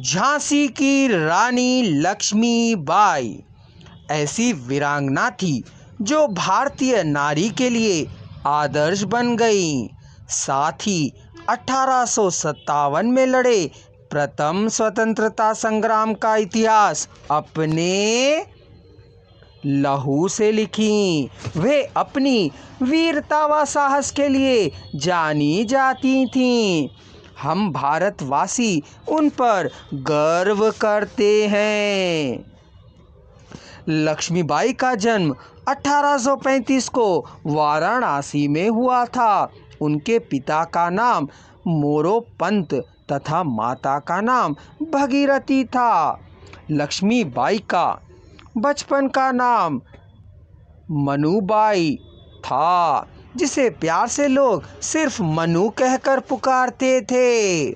झांसी की रानी लक्ष्मीबाई ऐसी वीरांगना थी जो भारतीय नारी के लिए आदर्श बन गई। साथ ही 1857 में लड़े प्रथम स्वतंत्रता संग्राम का इतिहास अपने लहू से लिखी। वे अपनी वीरता व साहस के लिए जानी जाती थीं। हम भारतवासी उन पर गर्व करते हैं। लक्ष्मीबाई का जन्म 1835 को वाराणसी में हुआ था। उनके पिता का नाम मोरोपंत तथा माता का नाम भगीरथी था। लक्ष्मीबाई का बचपन का नाम मनुबाई था, जिसे प्यार से लोग सिर्फ मनु कहकर पुकारते थे।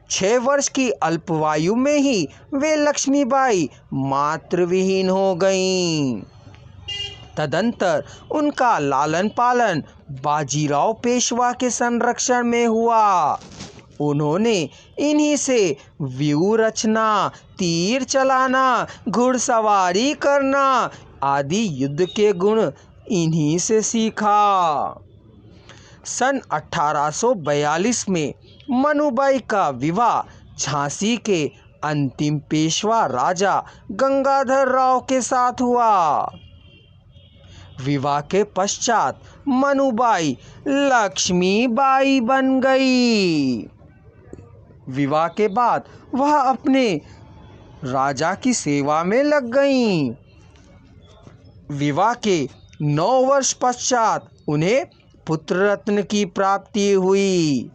6 वर्ष की अल्पवायु में ही वे लक्ष्मीबाई मातृविहीन हो गईं। तदंतर उनका लालन पालन बाजीराव पेशवा के संरक्षण में हुआ। उन्होंने इन्हीं से व्यूह रचना, तीर चलाना, घुड़सवारी करना आदि युद्ध के गुण इन्हीं से सीखा। सन 1842 में मनुबाई का विवाह झांसी के अंतिम पेशवा राजा गंगाधर राव के साथ हुआ। विवाह के पश्चात मनुबाई लक्ष्मीबाई बन गई। विवाह के बाद वह अपने राजा की सेवा में लग गईं। विवाह के 9 वर्ष पश्चात उन्हें पुत्र रत्न की प्राप्ति हुई,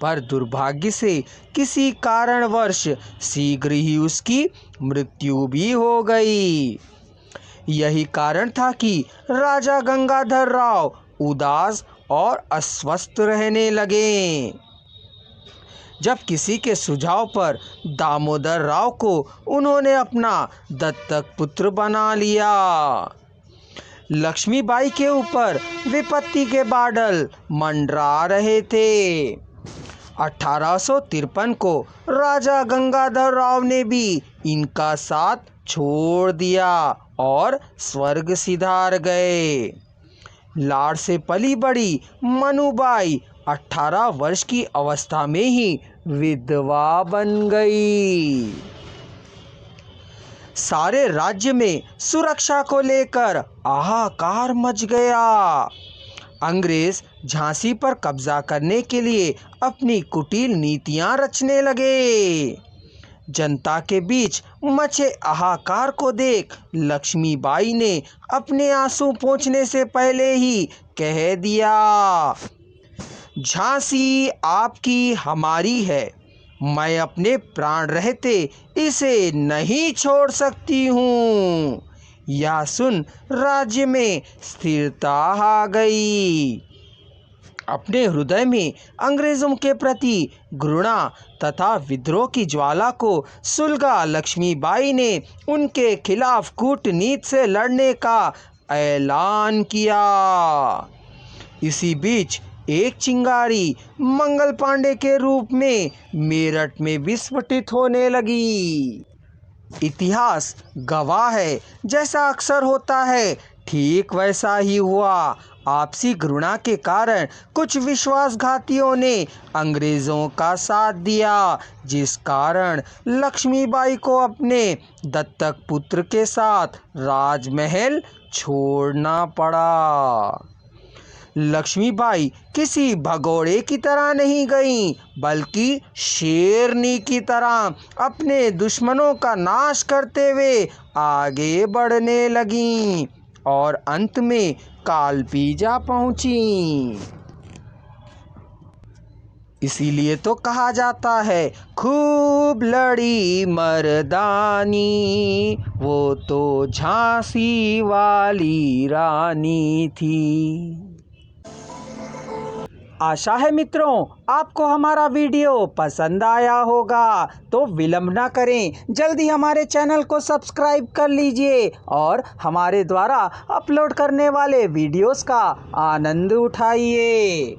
पर दुर्भाग्य से किसी कारणवश शीघ्र ही उसकी मृत्यु भी हो गई। यही कारण था कि राजा गंगाधर राव उदास और अस्वस्थ रहने लगे। जब किसी के सुझाव पर दामोदर राव को उन्होंने अपना दत्तक पुत्र बना लिया। लक्ष्मीबाई के ऊपर विपत्ति के बादल मंडरा रहे थे। 1853 को राजा गंगाधर राव ने भी इनका साथ छोड़ दिया और स्वर्ग सिधार गए। लाड़ से पली बड़ी मनुबाई 18 वर्ष की अवस्था में ही विधवा बन गई। सारे राज्य में सुरक्षा को लेकर हाहाकार मच गया। अंग्रेज झांसी पर कब्जा करने के लिए अपनी कुटिल नीतियां रचने लगे। जनता के बीच मचे हाहाकार को देख लक्ष्मीबाई ने अपने आंसू पोंछने से पहले ही कह दिया, झांसी आपकी हमारी है। मैं अपने प्राण रहते इसे नहीं छोड़ सकती हूँ। यह सुन राज्य में स्थिरता आ गई। अपने हृदय में अंग्रेजों के प्रति घृणा तथा विद्रोह की ज्वाला को सुलगा लक्ष्मीबाई ने उनके खिलाफ कूटनीति से लड़ने का ऐलान किया। इसी बीच एक चिंगारी मंगल पांडे के रूप में मेरठ में विस्फोटित होने लगी। इतिहास गवाह है, जैसा अक्सर होता है ठीक वैसा ही हुआ। आपसी घृणा के कारण कुछ विश्वासघातियों ने अंग्रेज़ों का साथ दिया, जिस कारण लक्ष्मीबाई को अपने दत्तक पुत्र के साथ राजमहल छोड़ना पड़ा। लक्ष्मीबाई किसी भगोड़े की तरह नहीं गईं, बल्कि शेरनी की तरह अपने दुश्मनों का नाश करते हुए आगे बढ़ने लगीं और अंत में कालपीजा पहुंची। इसीलिए तो कहा जाता है, खूब लड़ी मर्दानी, वो तो झांसी वाली रानी थी। आशा है मित्रों आपको हमारा वीडियो पसंद आया होगा, तो विलंब ना करें, जल्दी हमारे चैनल को सब्सक्राइब कर लीजिए और हमारे द्वारा अपलोड करने वाले वीडियोस का आनंद उठाइए।